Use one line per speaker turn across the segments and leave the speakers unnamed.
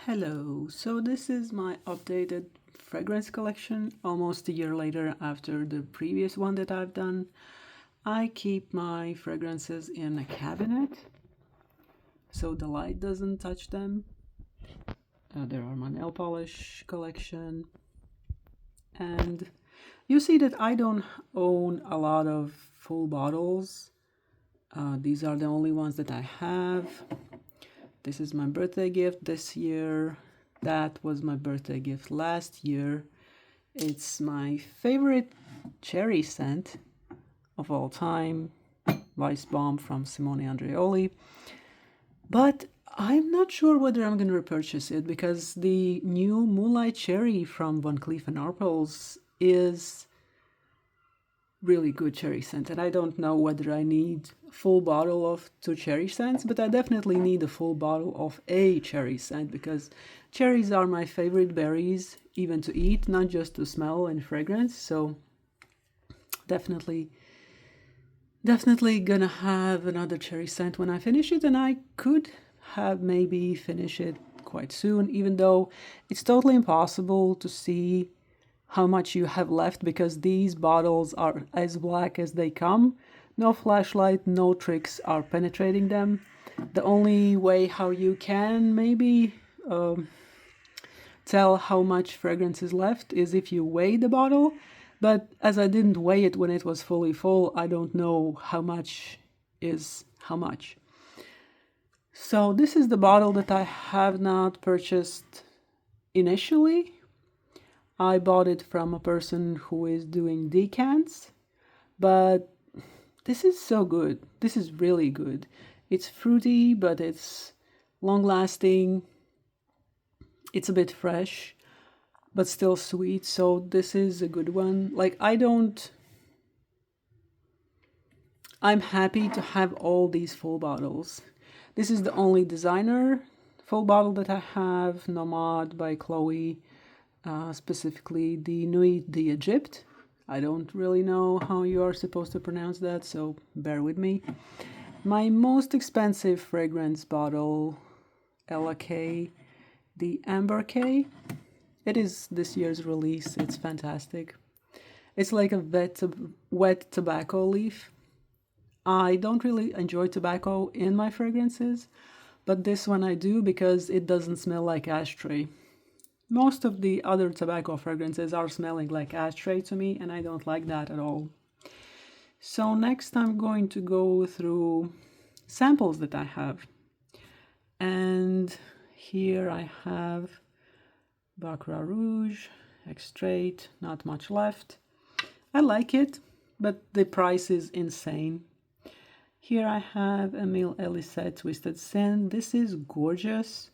Hello, so this is my updated fragrance collection almost a year later after the previous one that I've done. I keep my fragrances in a cabinet so the light doesn't touch them. There are my nail polish collection, and you see that I don't own a lot of full bottles. These are the only ones that I have. This is my birthday gift this year. That was my birthday gift last year. It's my favorite cherry scent of all time, Vice Bomb from Simone Andreoli. But I'm not sure whether I'm going to repurchase it because the new Moonlight Cherry from Van Cleef& Arpels is really good cherry scent, and I don't know whether I need a full bottle of two cherry scents, but I definitely need a full bottle of a cherry scent because cherries are my favorite berries, even to eat, not just to smell and fragrance. So definitely gonna have another cherry scent when I finish it, and I could have maybe finish it quite soon, even though it's totally impossible to see how much you have left because these bottles are as black as they come. No flashlight, no tricks are penetrating them. The only way how you can maybe tell how much fragrance is left is if you weigh the bottle. But as I didn't weigh it when it was fully full, I don't know how much is how much. So this is the bottle that I have not purchased initially. I bought it from a person who is doing decants, but this is so good. This is really good. It's fruity, but it's long lasting. It's a bit fresh, but still sweet. So this is a good one. I'm happy to have all these full bottles. This is the only designer full bottle that I have, Nomad by Chloe. Specifically the Nuit d'Egypte. I don't really know how you are supposed to pronounce that, so bear with me. My most expensive fragrance bottle, Ella K, the Amber K. It is this year's release. It's fantastic. It's like a wet tobacco leaf. I don't really enjoy tobacco in my fragrances, but this one I do because it doesn't smell like ashtray. Most of the other tobacco fragrances are smelling like ashtray to me, and I don't like that at all. So next I'm going to go through samples that I have. And here I have Baccarat Rouge, Extrait, not much left. I like it, but the price is insane. Here I have Emile Elisette Twisted Sin. This is gorgeous.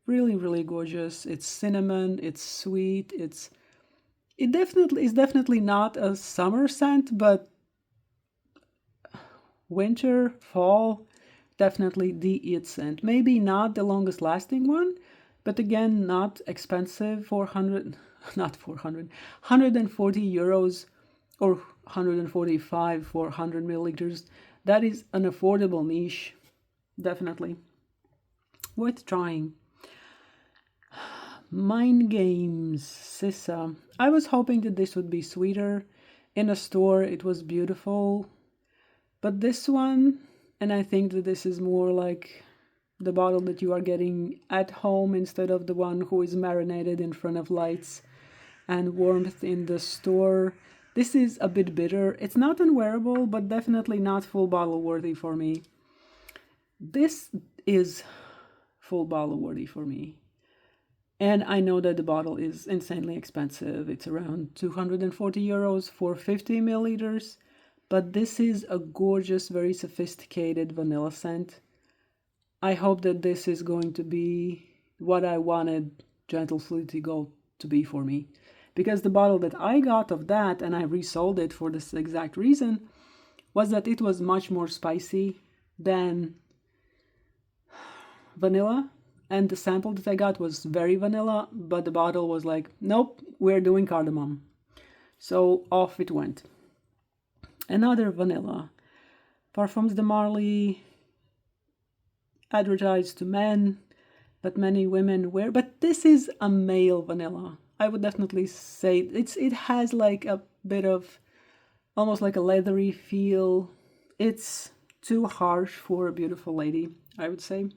Really gorgeous. It's cinnamon, it's sweet, it definitely not a summer scent, but winter, fall, definitely the it scent. Maybe not the longest lasting one, but again, not expensive. 400 not 400 140 euros or 145 for 100 milliliters. That is an affordable niche, definitely worth trying. Mind Games, Sissa. I was hoping that this would be sweeter. In a store, it was beautiful. But this one, and I think that this is more like the bottle that you are getting at home instead of the one who is marinated in front of lights and warmth in the store. This is a bit bitter. It's not unwearable, but definitely not full bottle worthy for me. This is full bottle worthy for me. And I know that the bottle is insanely expensive. It's around 240 euros for 50 milliliters. But this is a gorgeous, very sophisticated vanilla scent. I hope that this is going to be what I wanted Gentle Fruity Gold to be for me. Because the bottle that I got of that, and I resold it for this exact reason, was that it was much more spicy than vanilla. And the sample that I got was very vanilla, but the bottle was like, nope, we're doing cardamom. So off it went. Another vanilla. Parfums de Marly, advertised to men, but many women wear. But this is a male vanilla. I would definitely say it has like a bit of almost like a leathery feel. It's too harsh for a beautiful lady, I would say.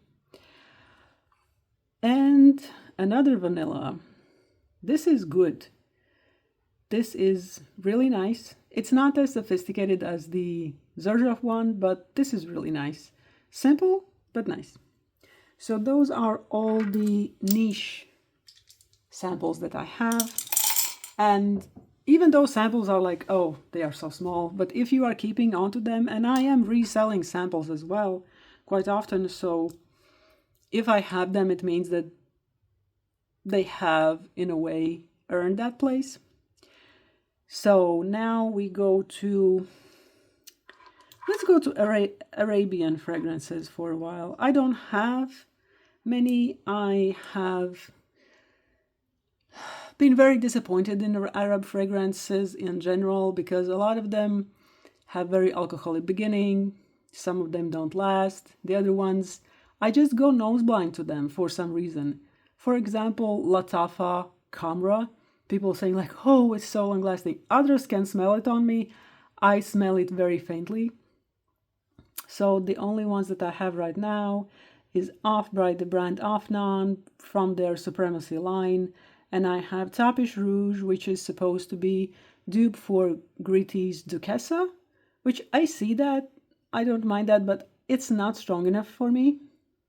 And another vanilla. This is good. This is really nice. It's not as sophisticated as the Xerjoff one, but this is really nice. Simple, but nice. So those are all the niche samples that I have. And even those samples are like, oh, they are so small. But if you are keeping onto them, and I am reselling samples as well quite often, so if I have them, it means that they have, in a way, earned that place. So now we go to, let's go to Arabian fragrances for a while. I don't have many. I have been very disappointed in Arab fragrances in general because a lot of them have very alcoholic beginning. Some of them don't last. The other ones, I just go nose blind to them for some reason. For example, Latafa Kamra. People saying like, oh, it's so long lasting. Others can smell it on me. I smell it very faintly. So the only ones that I have right now is Off by the brand Afnan from their Supremacy line. And I have Tapish Rouge, which is supposed to be dupe for Gritty's Duquesa, which I see that. I don't mind that, but it's not strong enough for me.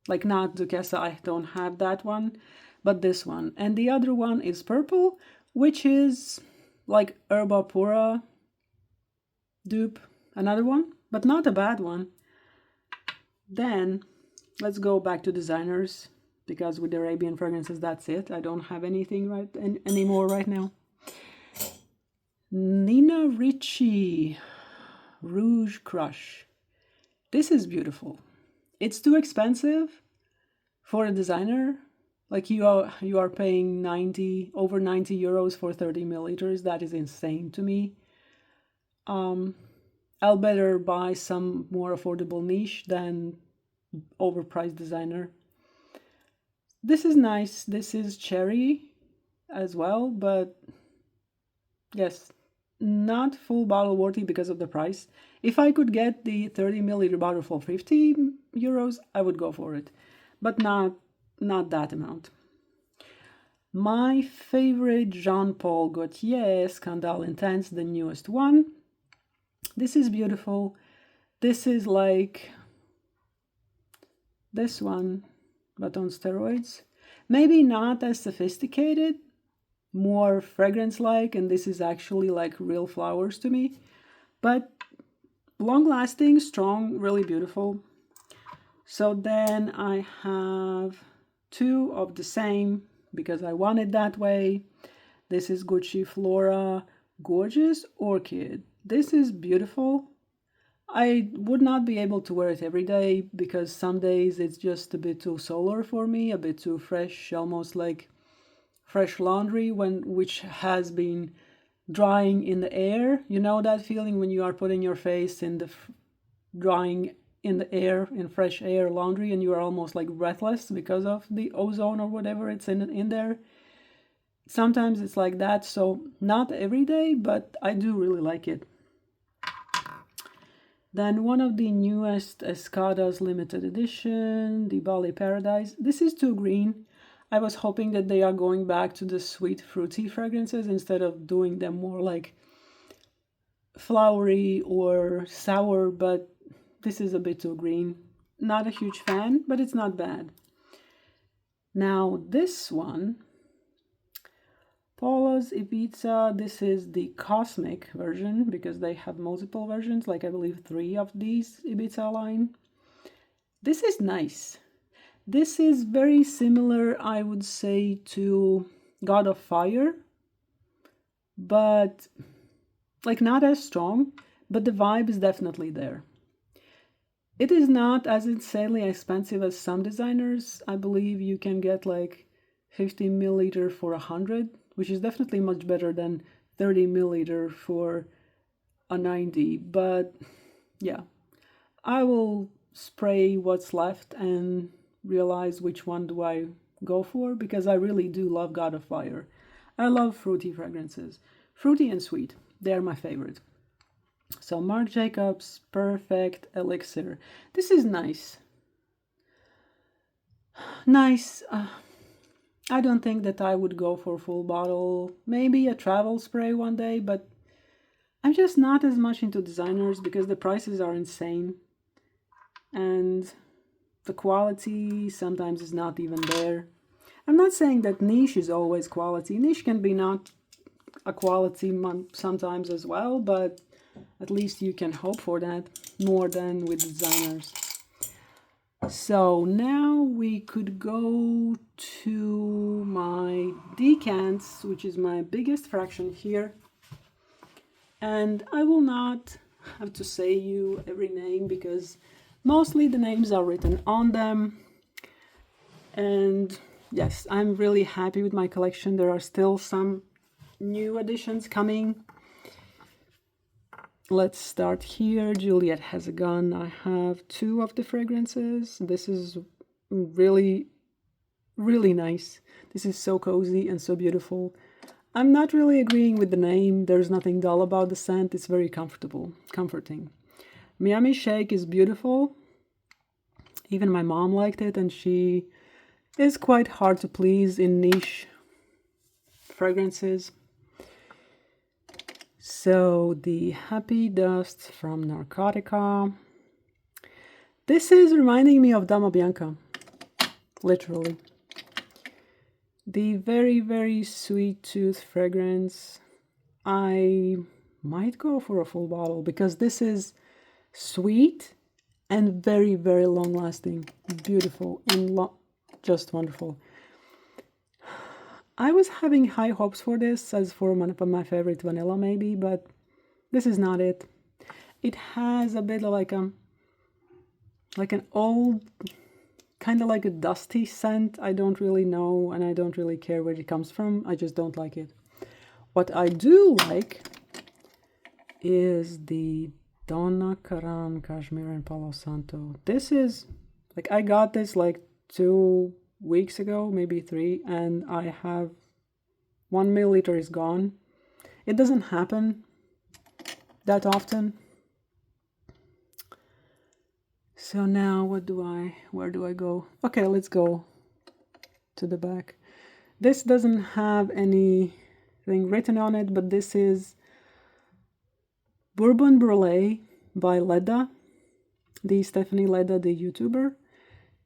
Like not Duquesa, I don't have that one, but this one. And the other one is Purple, which is like Herba Pura dupe, another one, but not a bad one. Then let's go back to designers, because with Arabian fragrances, that's it. I don't have anything anymore right now. Nina Ricci Rouge Crush. This is beautiful. It's too expensive for a designer. Like you are paying over 90 euros for 30 milliliters. That is insane to me. I'll better buy some more affordable niche than overpriced designer. This is nice. This is cherry as well, but yes, not full bottle worthy because of the price. If I could get the 30 milliliter bottle for 50 euros, I would go for it, but not that amount. My favorite Jean Paul Gaultier Scandale Intense, the newest one. This is beautiful. This is like this one, but on steroids. Maybe not as sophisticated, more fragrance-like, and this is actually like real flowers to me. But long-lasting, strong, really beautiful. So then I have two of the same because I want it that way. This is Gucci Flora Gorgeous Orchid. This is beautiful. I would not be able to wear it every day because some days it's just a bit too solar for me, a bit too fresh, almost like fresh laundry which has been drying in the air. You know that feeling when you are putting your face in the drying in the air, in fresh air laundry, and you are almost like breathless because of the ozone or whatever it's in there. Sometimes it's like that, so not every day, but I do really like it. Then one of the newest Escadas limited edition, the Bali Paradise. This is too green. I was hoping that they are going back to the sweet fruity fragrances instead of doing them more like flowery or sour, but this is a bit too green. Not a huge fan, but it's not bad. Now this one, Paula's Ibiza, this is the Cosmic version because they have multiple versions, like I believe 3 of these Ibiza line. This is nice. This is very similar, I would say, to God of Fire, but like not as strong, but the vibe is definitely there. It is not as insanely expensive as some designers. I believe you can get like 50 milliliter for 100, which is definitely much better than 30 milliliter for a 90. But yeah, I will spray what's left and realize which one do I go for because I really do love God of Fire. I love fruity fragrances. Fruity and sweet. They're my favorite. So Marc Jacobs Perfect Elixir. This is nice. Nice. I don't think that I would go for a full bottle. Maybe a travel spray one day, but I'm just not as much into designers because the prices are insane. And the quality sometimes is not even there. I'm not saying that niche is always quality. Niche can be not a quality sometimes as well, but at least you can hope for that more than with designers. So now we could go to my decants, which is my biggest fraction here. And I will not have to say you every name because mostly the names are written on them. And yes, I'm really happy with my collection. There are still some new additions coming. Let's start here. Juliet Has a Gun. I have 2 of the fragrances. This is really, really nice. This is so cozy and so beautiful. I'm not really agreeing with the name. There's nothing dull about the scent. It's very comforting. Miami Shake is beautiful. Even my mom liked it, and she is quite hard to please in niche fragrances. So the Happy Dust from Narcotica. This is reminding me of Dama Bianca, literally. The very, very sweet tooth fragrance. I might go for a full bottle because this is sweet and very, very long lasting. Beautiful and just wonderful. I was having high hopes for this as for one of my favorite vanilla maybe, but this is not it. It has a bit of like an old, kind of like a dusty scent. I don't really know and I don't really care where it comes from. I just don't like it. What I do like is the Donna Karan Kashmir and Palo Santo. This is, like, I got this like 2 weeks ago, maybe 3, and I have 1 milliliter is gone. It doesn't happen that often. So now where do I go? Okay, let's go to the back. This doesn't have anything written on it, but this is Bourbon Brulee by Leda, the Stephanie Leda, the YouTuber.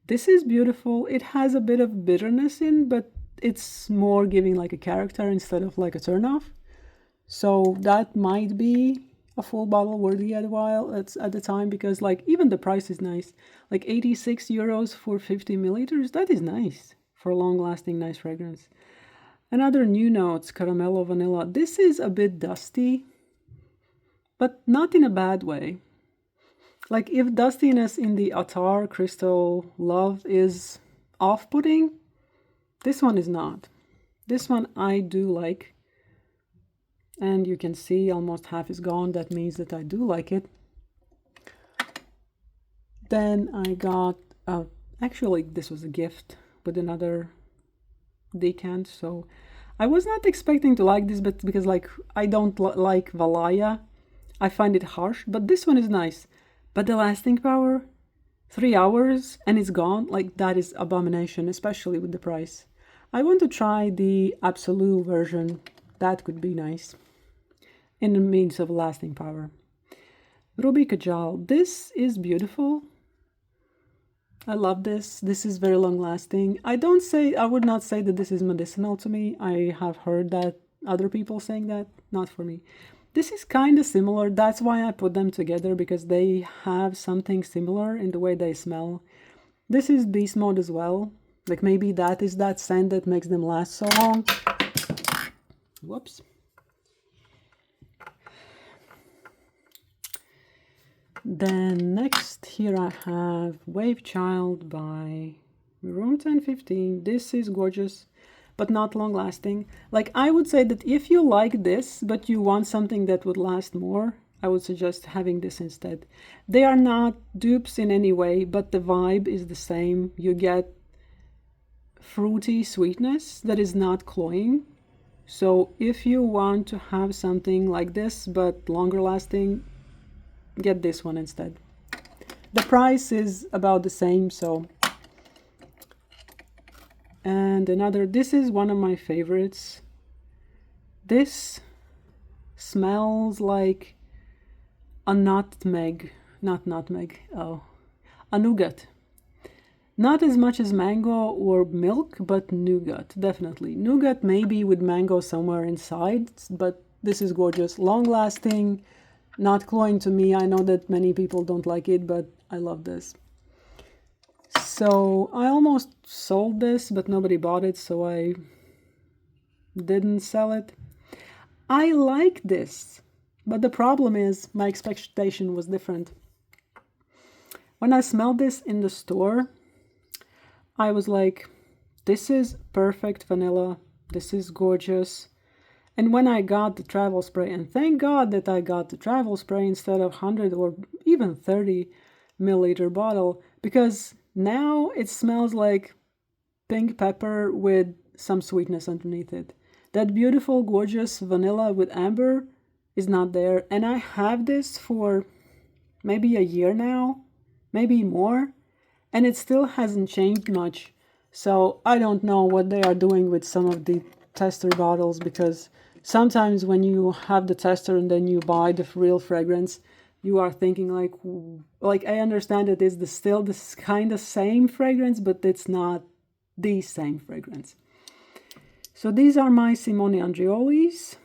This is beautiful. It has a bit of bitterness in, but it's more giving like a character instead of like a turnoff. So that might be a full bottle worthy at the time because like even the price is nice. Like 86 euros for 50 milliliters. That is nice for a long lasting nice fragrance. Another new notes, Caramello Vanilla. This is a bit dusty, but not in a bad way. Like if dustiness in the Attar Crystal Love is off-putting, this one is not. This one I do like. And you can see almost half is gone. That means that I do like it. Then I got, actually this was a gift with another decant. So I was not expecting to like this, but because like I don't like Valaya. I find it harsh, but this one is nice. But the lasting power, 3 hours and it's gone. Like that is abomination, especially with the price. I want to try the Absolute version. That could be nice. In the means of lasting power. Ruby Kajal. This is beautiful. I love this. This is very long lasting. I would not say that this is medicinal to me. I have heard that other people saying that. Not for me. This is kind of similar. That's why I put them together, because they have something similar in the way they smell. This is Beast Mode as well. Like maybe that is that scent that makes them last so long. Whoops. Then next here I have Wave Child by Room 1015. This is gorgeous, but not long lasting. Like I would say that if you like this, but you want something that would last more, I would suggest having this instead. They are not dupes in any way, but the vibe is the same. You get fruity sweetness that is not cloying. So if you want to have something like this but longer lasting, get this one instead. The price is about the same, so. And another, this is one of my favorites. This smells like a nutmeg, not nutmeg, oh, a nougat. Not as much as mango or milk, but nougat, definitely. Nougat maybe with mango somewhere inside, but this is gorgeous. Long lasting, not cloying to me. I know that many people don't like it, but I love this. So I almost sold this, but nobody bought it, so I didn't sell it. I like this, but the problem is my expectation was different. When I smelled this in the store, I was like, this is perfect vanilla. This is gorgeous. And when I got the travel spray, and thank God that I got the travel spray instead of 100 or even 30 milliliter bottle, because now it smells like pink pepper with some sweetness underneath it. That beautiful, gorgeous vanilla with amber is not there. And I have this for maybe a year now, maybe more, and it still hasn't changed much. So I don't know what they are doing with some of the tester bottles, because sometimes when you have the tester and then you buy the real fragrance, you are thinking like I understand it is still this kind of same fragrance, but it's not the same fragrance. So these are my Simone Andreoli's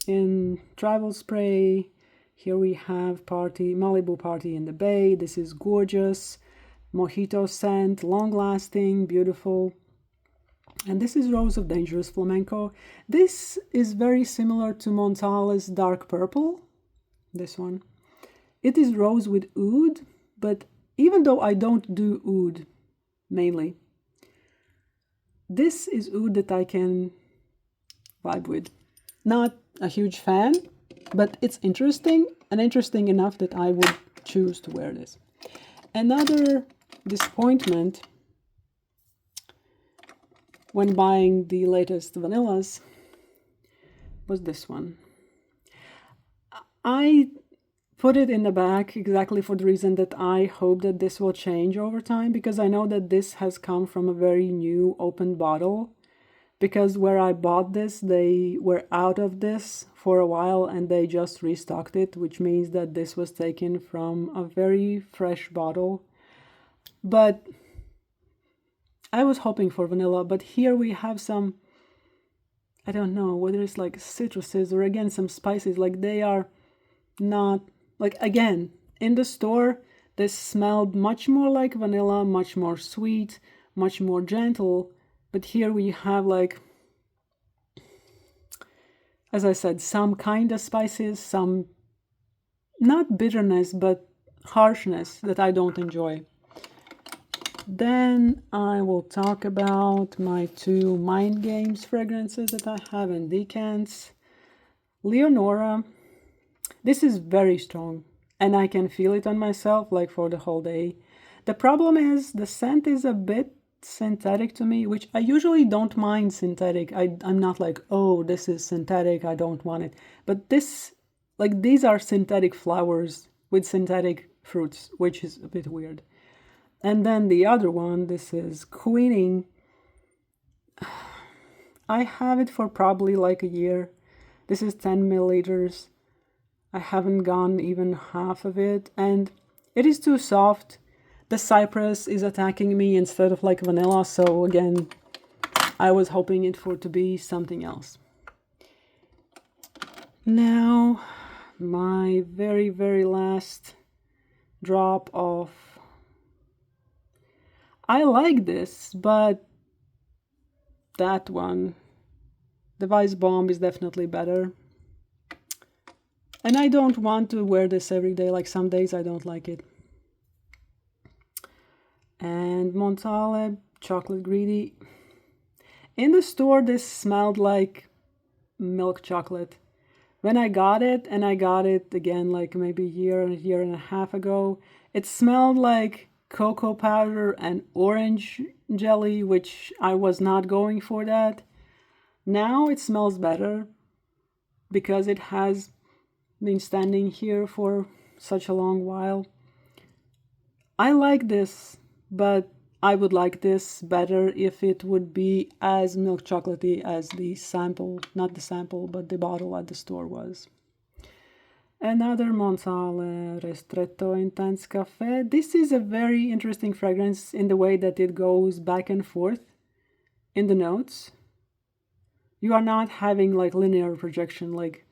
in travel spray. Here we have Malibu Party in the Bay. This is gorgeous. Mojito scent, long lasting, beautiful. And this is Rose of Dangerous Flamenco. This is very similar to Montale's Dark Purple, this one. It is rose with oud, but even though I don't do oud mainly, this is oud that I can vibe with. Not a huge fan, but it's interesting, and interesting enough that I would choose to wear this. Another disappointment when buying the latest vanillas was this one. I put it in the back exactly for the reason that I hope that this will change over time, because I know that this has come from a very new open bottle, because where I bought this, they were out of this for a while and they just restocked it, which means that this was taken from a very fresh bottle. But I was hoping for vanilla, but here we have some, I don't know whether it's like citruses or again some spices, like they are not, like again, in the store, this smelled much more like vanilla, much more sweet, much more gentle, but here we have like, as I said, some kind of spices, some, not bitterness, but harshness that I don't enjoy. Then I will talk about my two Mind Games fragrances that I have in decants. Leonora. This is very strong and I can feel it on myself like for the whole day. The problem is the scent is a bit synthetic to me, which I usually don't mind synthetic. I'm not like, oh, this is synthetic, I don't want it. But this, like these are synthetic flowers with synthetic fruits, which is a bit weird. And then the other one, this is Queening. I have it for probably like a year. This is 10 milliliters. I haven't gone even half of it, and it is too soft. The cypress is attacking me instead of like vanilla, so again, I was hoping it for to be something else. Now, my very, very last drop of... I like this, but that one, the Vice Bomb, is definitely better. And I don't want to wear this every day, like some days I don't like it. And Montale Chocolate Greedy. In the store, this smelled like milk chocolate. When I got it, and I got it again like maybe a year and a half ago, it smelled like cocoa powder and orange jelly, which I was not going for that. Now it smells better because it has been standing here for such a long while. I like this, but I would like this better if it would be as milk chocolatey as the sample, not the sample, but the bottle at the store was. Another Montale Ristretto Intense Cafe. This is a very interesting fragrance in the way that it goes back and forth in the notes. You are not having like linear projection, like,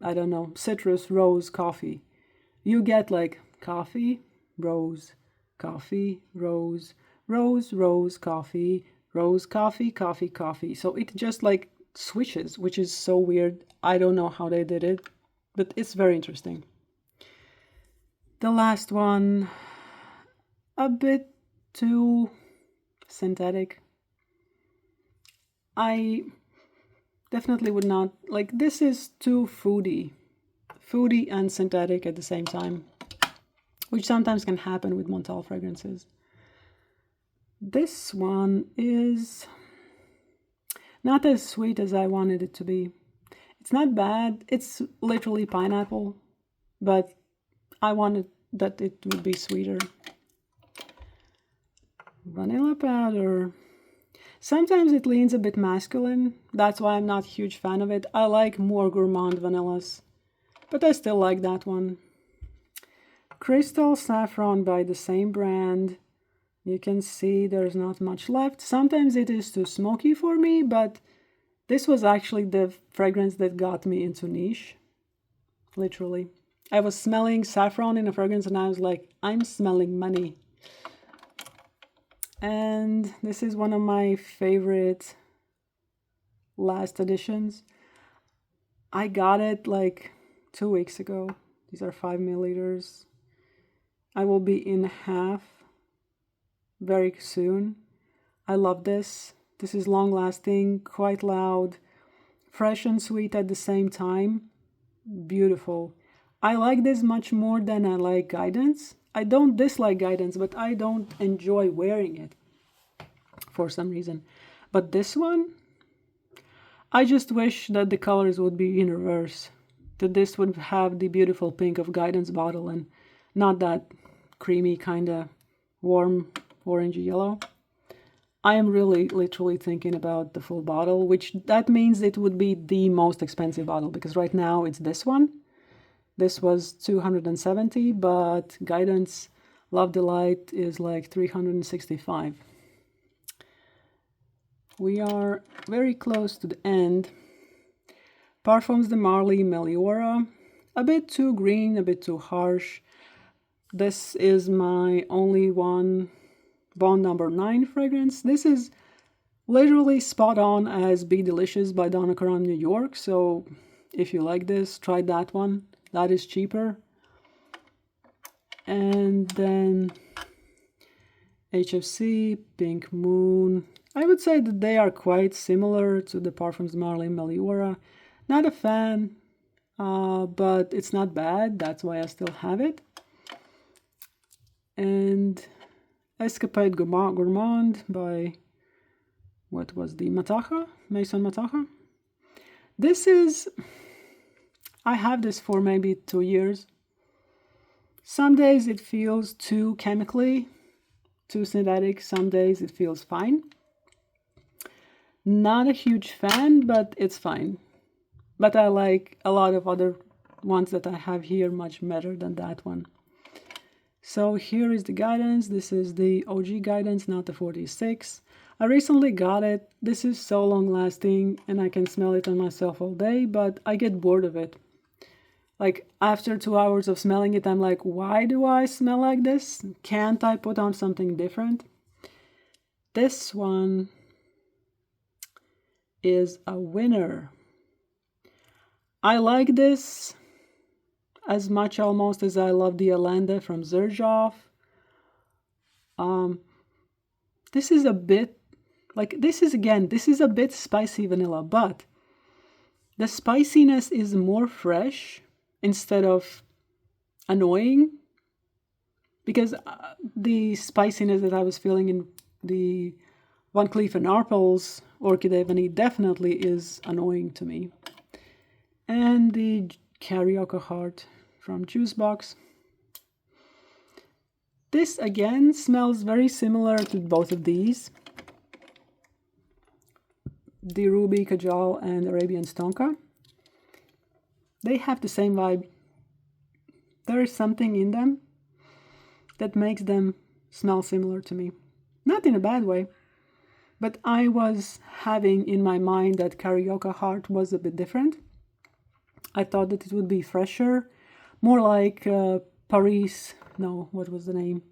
I don't know, citrus, rose, coffee. You get like coffee, rose, coffee, rose, rose, rose, coffee, rose, coffee, coffee, coffee. So it just like switches, which is so weird. I don't know how they did it, but it's very interesting. The last one, a bit too synthetic. I definitely would not, like, this is too foodie and synthetic at the same time, which sometimes can happen with Montal fragrances. This one is not as sweet as I wanted it to be. It's not bad. It's literally pineapple, but I wanted that it would be sweeter. Vanilla powder. Sometimes it leans a bit masculine. That's why I'm not a huge fan of it. I like more gourmand vanillas, but I still like that one. Crystal Saffron by the same brand. You can see there's not much left. Sometimes it is too smoky for me, but this was actually the fragrance that got me into niche. Literally. I was smelling saffron in a fragrance and I was like, I'm smelling money. And this is one of my favorite last editions. I got it like 2 weeks ago. These are 5 milliliters. I will be in half very soon. I love this. This is long lasting, quite loud, fresh and sweet at the same time. Beautiful. I like this much more than I like Guidance. I don't dislike Guidance, but I don't enjoy wearing it for some reason. But this one, I just wish that the colors would be in reverse. That this would have the beautiful pink of Guidance bottle and not that creamy kind of warm orangey yellow. I am really literally thinking about the full bottle, which that means it would be the most expensive bottle because right now it's this one. This was 270, but Guidance Love Delight is like 365. We are very close to the end. Parfums de Marly Meliora. A bit too green, a bit too harsh. This is my only one Bond number 9 fragrance. This is literally spot on as Be Delicious by Donna Karan New York. So if you like this, try that one. That is cheaper. And then HFC, Pink Moon. I would say that they are quite similar to the Parfums de Marly Meliora. Not a fan, but it's not bad. That's why I still have it. And Escapade Gourmand by, what was the Matacha? Maison Matacha. This is, I have this for maybe 2 years. Some days it feels too chemically, too synthetic. Some days it feels fine. Not a huge fan, but it's fine. But I like a lot of other ones that I have here much better than that one. So here is the Guidance. This is the OG Guidance, not the 46. I recently got it. This is so long lasting and I can smell it on myself all day, but I get bored of it. Like after 2 hours of smelling it, I'm like, why do I smell like this? Can't I put on something different? This one is a winner. I like this as much almost as I love the Alanda from Xerjoff. This is a bit, like this is a bit spicy vanilla, but the spiciness is more fresh instead of annoying. because the spiciness that I was feeling in the Van Cleef & Arpels Orchid Ebony definitely is annoying to me. And the Carioca Heart from Juicebox. This again smells very similar to both of these. The Ruby Kajal and Arabian Stonka. They have the same vibe. There is something in them that makes them smell similar to me. Not in a bad way, but I was having in my mind that Carioca Heart was a bit different. I thought that it would be fresher, more like Paris, no, what was the name?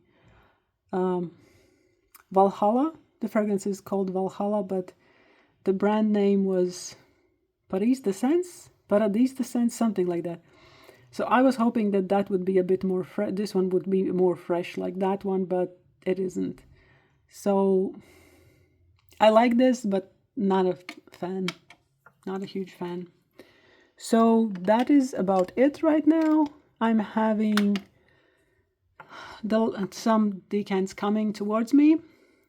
Valhalla. The fragrance is called Valhalla, but the brand name was Paris d'Essence, Paradis d'Essence, something like that. So I was hoping that that would be a bit more fresh. This one would be more fresh like that one, but it isn't. So I like this, but not a fan, not a huge fan. So that is about it right now. I'm having some decants coming towards me.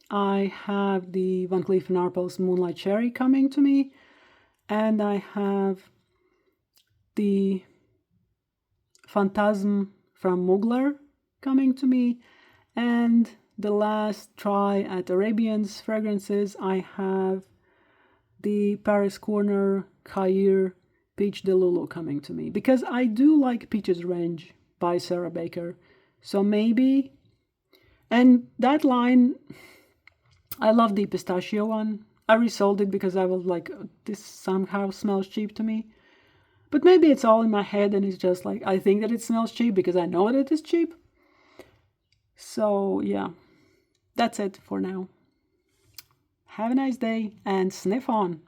I have the Van Cleef & Arpels Moonlight Cherry coming to me, and I have the Phantasm from Mugler coming to me, and the last try at Arabian's fragrances, I have the Paris Corner Caire Peach de Lulu coming to me, because I do like Peaches Range by Sarah Baker. So maybe, and that line, I love the pistachio one. I resold it because I was like, this somehow smells cheap to me. But maybe it's all in my head and it's just like, I think that it smells cheap because I know that it is cheap. So yeah, that's it for now. Have a nice day and sniff on.